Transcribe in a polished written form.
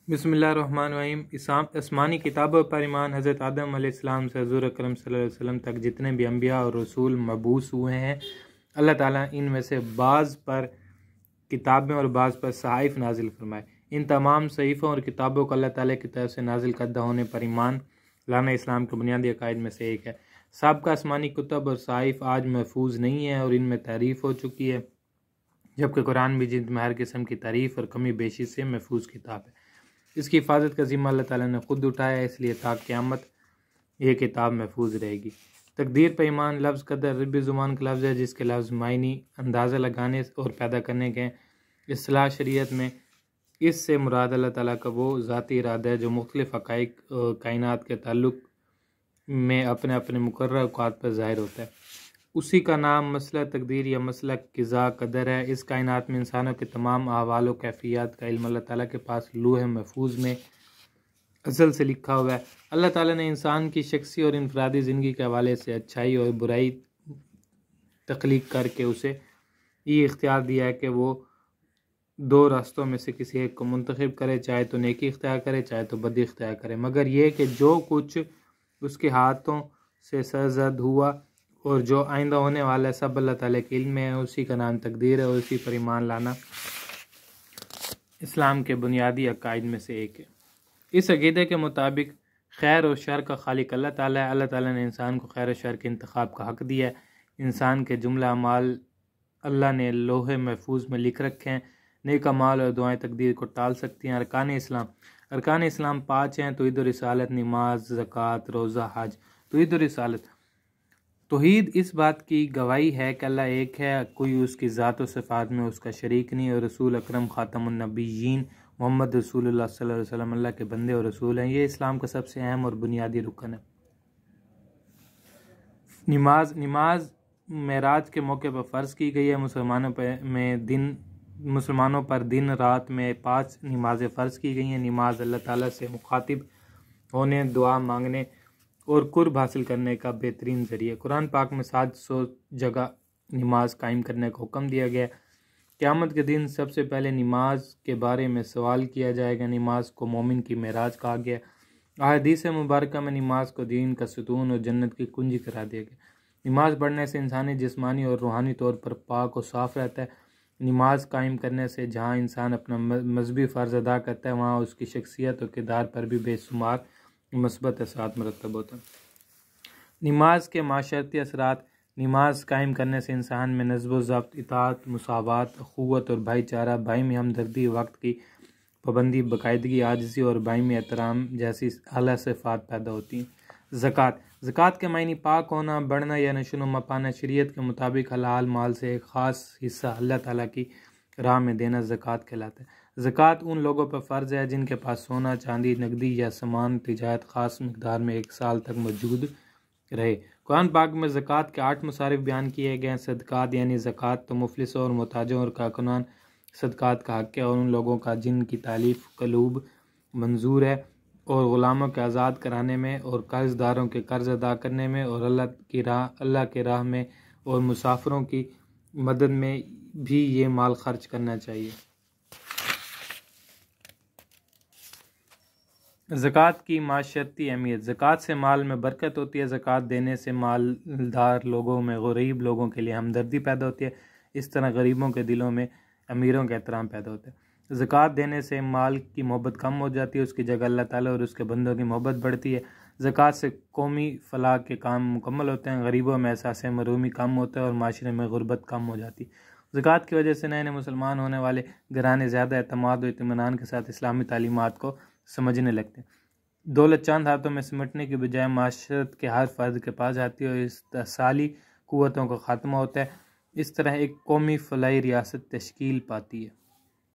بسم اللہ الرحمن الرحیم۔ آسمانی کتابوں پر ایمان۔ حضرت آدم علیہ السلام سے حضور اکرم صلی اللہ علیہ وسلم تک جتنے بھی انبیاء اور رسول مبعوث ہوئے ہیں، اللہ تعالیٰ ان میں سے بعض پر کتابیں اور بعض پر صحائف نازل فرمائے۔ ان تمام صحیفوں اور کتابوں کو اللہ تعالیٰ کی طرف سے نازل کردہ ہونے پر ایمان لانا اسلام کے بنیادی عقائد میں سے ایک ہے۔ سابقہ آسمانی کتب اور صحائف آج محفوظ نہیں ہیں اور ان میں تحریف ہو چکی ہے، جبکہ قرآن مجید میں ہر قسم کی تعریف اور کمی بیشی سے محفوظ کتاب ہے۔ اس کی حفاظت کا ذمہ اللہ تعالیٰ نے خود اٹھایا ہے، اس لیے تا قیامت یہ کتاب محفوظ رہے گی۔ تقدیر پر ایمان۔ لفظ قدر عربی زبان کا لفظ ہے جس کے لفظ معنی اندازہ لگانے اور پیدا کرنے کے ہیں۔ اصطلاح شریعت میں اس سے مراد اللہ تعالیٰ کا وہ ذاتی ارادہ ہے جو مختلف حقائق کائنات کے تعلق میں اپنے اپنے مقررہ اوقات پر ظاہر ہوتا ہے۔ اسی کا نام مسئلہ تقدیر یا مسئلہ قضاء قدر ہے۔ اس کائنات میں انسانوں کے تمام احوال و کیفیات کا علم اللہ تعالیٰ کے پاس لوح محفوظ میں ازل سے لکھا ہوا ہے۔ اللہ تعالیٰ نے انسان کی شخصی اور انفرادی زندگی کے حوالے سے اچھائی اور برائی تخلیق کر کے اسے یہ اختیار دیا ہے کہ وہ دو راستوں میں سے کسی ایک کو منتخب کرے، چاہے تو نیکی اختیار کرے چاہے تو بدی اختیار کرے، مگر یہ کہ جو کچھ اس کے ہاتھوں سے سرزد ہوا اور جو آئندہ ہونے والا ہے سب اللہ تعالیٰ کے علم میں ہے۔ اسی کا نام تقدیر ہے اور اسی پر ایمان لانا اسلام کے بنیادی عقائد میں سے ایک ہے۔ اس عقیدے کے مطابق خیر اور شر کا خالق اللہ تعالیٰ ہے۔ اللہ تعالیٰ نے انسان کو خیر و شر کے انتخاب کا حق دیا ہے۔ انسان کے جملہ اعمال اللہ نے لوح محفوظ میں لکھ رکھے ہیں۔ نیک اعمال اور دعائیں تقدیر کو ٹال سکتی ہیں۔ ارکان اسلام 5 ہیں: توحید و رسالت، نماز، زکوٰۃ، روزہ، حج۔ توحید و رسالت: توحید اس بات کی گواہی ہے کہ اللہ ایک ہے، کوئی اس کی ذات و صفات میں اس کا شریک نہیں، اور رسول اکرم خاتم النبیین محمد رسول اللہ صلی اللہ علیہ وسلم اللہ کے بندے اور رسول ہیں۔ یہ اسلام کا سب سے اہم اور بنیادی رکن ہے۔ نماز معراج کے موقع پر فرض کی گئی ہے۔ مسلمانوں پر دن رات میں 5 نمازیں فرض کی گئی ہیں۔ نماز اللہ تعالیٰ سے مخاطب ہونے، دعا مانگنے اور قرب حاصل کرنے کا بہترین ذریعہ۔ قرآن پاک میں 700 جگہ نماز قائم کرنے کا حکم دیا گیا ہے۔ قیامت کے دن سب سے پہلے نماز کے بارے میں سوال کیا جائے گا۔ نماز کو مومن کی معراج کہا گیا ہے۔ احادیث مبارکہ میں نماز کو دین کا ستون اور جنت کی کنجی قرار دیا گیا۔ نماز پڑھنے سے انسانی جسمانی اور روحانی طور پر پاک و صاف رہتا ہے۔ نماز قائم کرنے سے جہاں انسان اپنا مذہبی فرض ادا کرتا ہے وہاں اس کی شخصیت اور کردار پر بھی بے شمار مثبت اثرات مرتب ہوتے ہیں۔ نماز کے معاشرتی اثرات: نماز قائم کرنے سے انسان میں نظم و ضبط، اطاعت، مساوات، اخوت اور بھائی چارہ، باہمی ہمدردی، وقت کی پابندی، باقاعدگی، عاجزی اور باہمی احترام جیسی اعلیٰ صفات پیدا ہوتی ہیں۔ زکوٰۃ کے معنی پاک ہونا، بڑھنا یا نشوونما پانا۔ شریعت کے مطابق حلال مال سے ایک خاص حصہ اللہ تعالیٰ کی راہ میں دینا زکوٰۃ کہلاتا ہے۔ زکوٰۃ ان لوگوں پر فرض ہے جن کے پاس سونا، چاندی، نقدی یا سامان تجارت خاص مقدار میں 1 سال تک موجود رہے۔ قرآن پاک میں زکوٰۃ کے 8 مصارف بیان کیے گئے ہیں۔ صدقات یعنی زکوٰۃ تو مفلسوں اور محتاجوں اور کارکنان صدقات کا حق ہے اور ان لوگوں کا جن کی تالیف قلوب منظور ہے، اور غلاموں کے آزاد کرانے میں، اور قرض داروں کے قرض ادا کرنے میں، اور اللہ کے راہ میں اور مسافروں کی مدد میں بھی یہ مال خرچ کرنا چاہیے۔ زکوٰۃ کی معاشرتی اہمیت: زکوٰۃ سے مال میں برکت ہوتی ہے۔ زکوٰۃ دینے سے مالدار لوگوں میں غریب لوگوں کے لیے ہمدردی پیدا ہوتی ہے۔ اس طرح غریبوں کے دلوں میں امیروں کا احترام پیدا ہوتا ہے۔ زکوٰۃ دینے سے مال کی محبت کم ہو جاتی ہے، اس کی جگہ اللہ تعالیٰ اور اس کے بندوں کی محبت بڑھتی ہے۔ زکوٰۃ سے قومی فلاح کے کام مکمل ہوتے ہیں۔ غریبوں میں احساس محرومی کم ہوتا ہے اور معاشرے میں غربت کم ہو جاتی ہے۔ زکوٰۃ کی وجہ سے نئے مسلمان ہونے والے گھرانے زیادہ اعتماد و اطمینان کے ساتھ اسلامی تعلیمات کو سمجھنے لگتے ہیں۔ دولت چند ہاتھوں میں سمٹنے کی بجائے معاشرت کے ہر فرد کے پاس جاتی ہے اور استحصالی قوتوں کا خاتمہ ہوتا ہے۔ اس طرح ایک قومی فلاحی ریاست تشکیل پاتی ہے۔